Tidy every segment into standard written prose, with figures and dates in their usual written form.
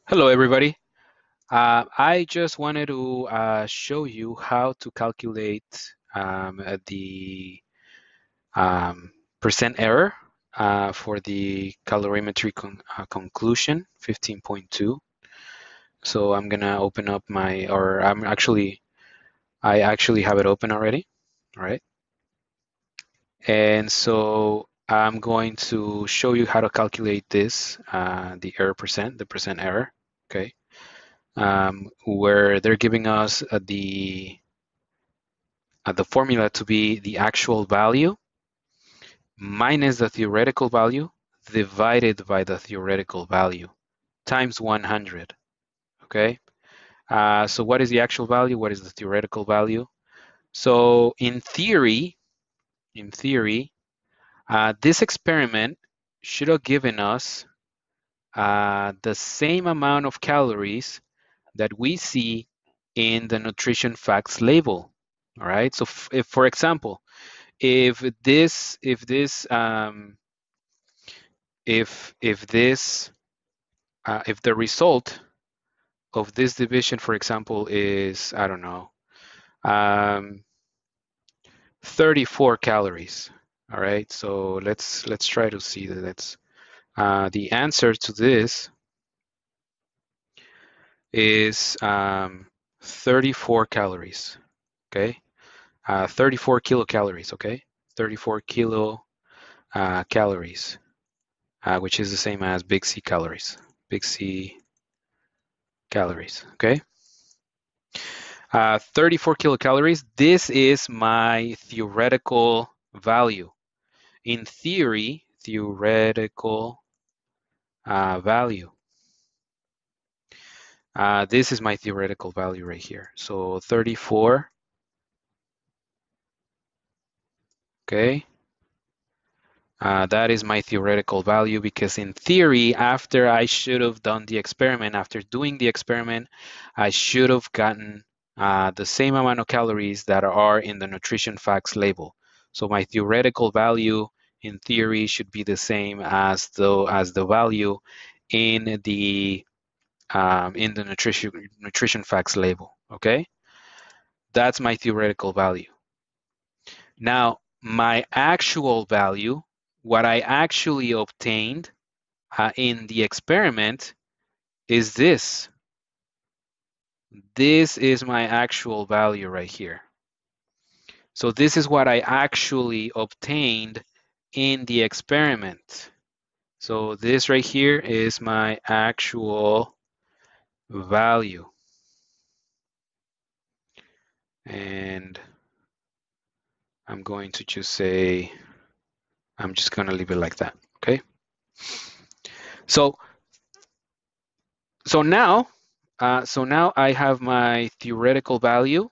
Hello, everybody. I just wanted to show you how to calculate the percent error for the calorimetry conclusion 15.2. So I'm gonna open up I actually have it open already, all right? And so I'm going to show you how to calculate this, the percent error, okay? Where they're giving us the formula to be the actual value minus the theoretical value divided by the theoretical value times 100. Okay. So what is the actual value? What is the theoretical value? So in theory, this experiment should have given us the same amount of calories that we see in the nutrition facts label. All right. So if, for example, if this if this if this if the result of this division, for example, is, I don't know, um, 34 calories. All right, so let's try to see that. The answer to this is 34 calories. Okay, 34 kilocalories. Okay, 34 calories, which is the same as big C calories. Big C calories. Okay. 34 kilocalories. This is my theoretical value. In theory, theoretical value. This is my theoretical value right here. So 34, okay. That is my theoretical value because in theory, after I should have done the experiment, after doing the experiment, I should have gotten the same amount of calories that are in the nutrition facts label. So my theoretical value in theory should be the same as the value in the nutrition facts label. Okay, that's my theoretical value. Now, my actual value, what I actually obtained in the experiment is this. This is my actual value right here. So this is what I actually obtained in the experiment. So this right here is my actual value. And I'm going to just say, I'm just going to leave it like that. Okay. So now I have my theoretical value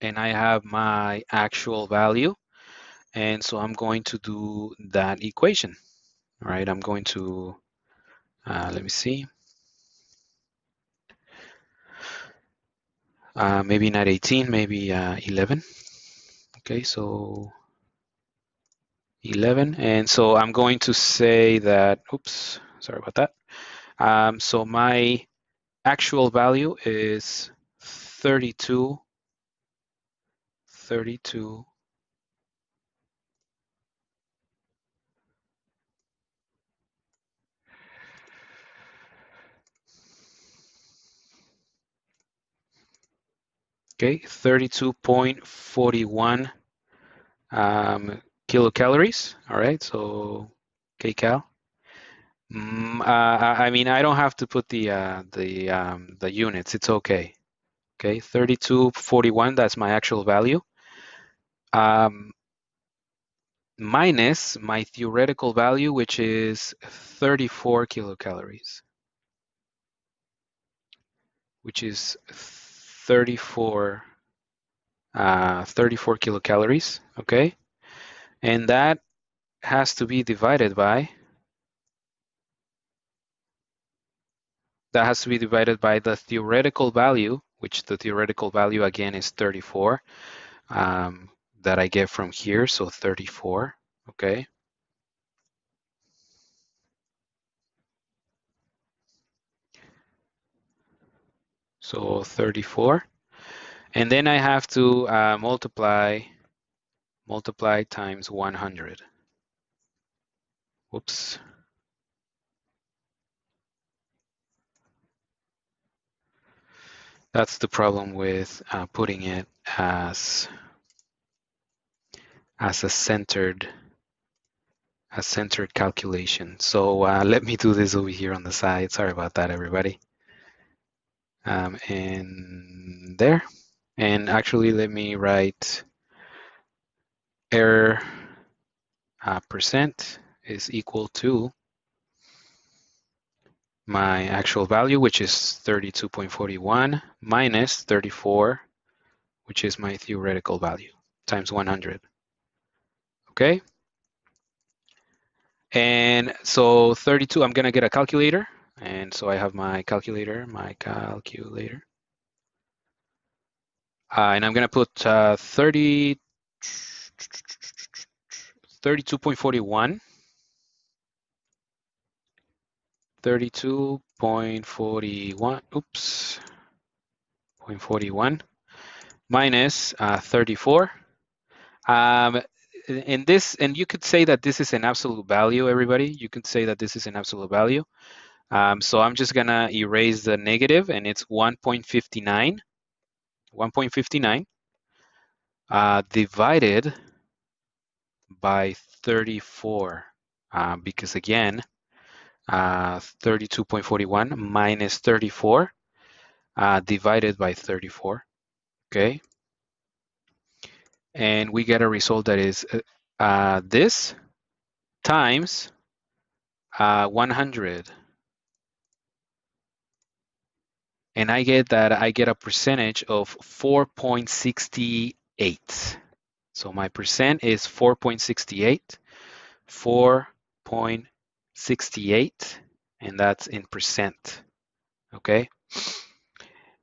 and I have my actual value. And so I'm going to do that equation. All right, I'm going to, let me see. Maybe not 18, maybe 11. Okay, so 11. And so I'm going to say that, oops, sorry about that. So my actual value is 32. Okay, 32.41 kilocalories. All right, so kcal. I mean, I don't have to put the units. It's okay. Okay, 32.41. That's my actual value. Minus my theoretical value, which is 34 kilocalories, which is 34 kilocalories. Okay, and that has to be divided by the theoretical value, which the theoretical value again is 34, that I get from here. So 34, okay. So 34. And then I have to multiply times 100. Whoops. That's the problem with putting it as a centered calculation. So let me do this over here on the side. Sorry about that, everybody. And there. And actually, let me write error percent is equal to my actual value, which is 32.41, minus 34, which is my theoretical value, times 100. Okay? And so 32, I'm going to get a calculator. And so I have my calculator, and I'm going to put 32.41. 32.41, oops, 0.41 minus 34. And you could say that this is an absolute value, everybody. You could say that this is an absolute value. So I'm just gonna erase the negative, and it's 1.59. 1.59 divided by 34, because again, 32.41 minus 34 divided by 34. Okay, and we get a result that is this times 100, and I get a percentage of 4.68. So my percent is 4.68, 4.68, and that's in percent. Okay,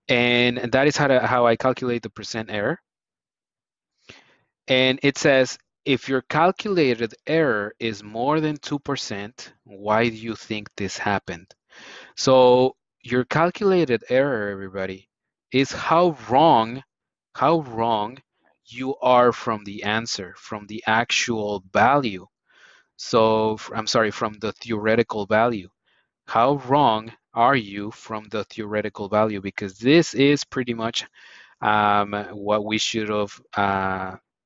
and that is how I calculate the percent error. And it says, if your calculated error is more than 2%, why do you think this happened? So your calculated error, everybody, is how wrong you are from the answer, from the actual value. So I'm sorry, from the theoretical value. How wrong are you from the theoretical value? Because this is pretty much what we should have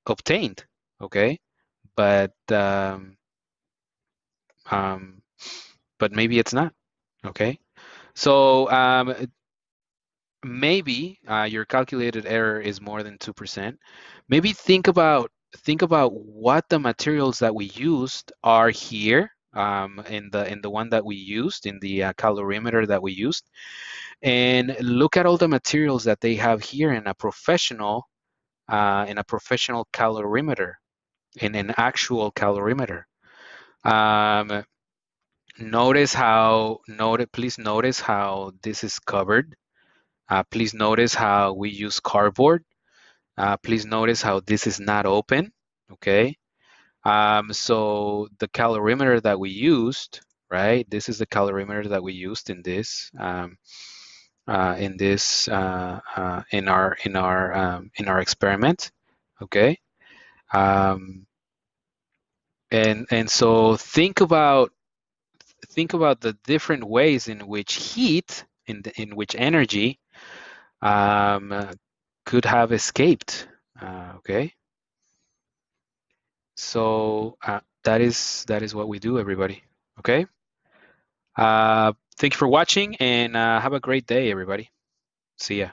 obtained, okay? But maybe it's not, okay? So maybe your calculated error is more than 2%. Maybe think about what the materials that we used are here in the one that we used, in the calorimeter that we used, and look at all the materials that they have here in a professional calorimeter, in an actual calorimeter. Please notice how this is covered. Please notice how we use cardboard. Please notice how this is not open, okay? So the calorimeter that we used, right? This is the calorimeter that we used in this, in our experiment, okay? And so think about the different ways in which heat, in which energy could have escaped. Okay, so that is what we do, everybody. Okay, thank you for watching, and have a great day, everybody. See ya.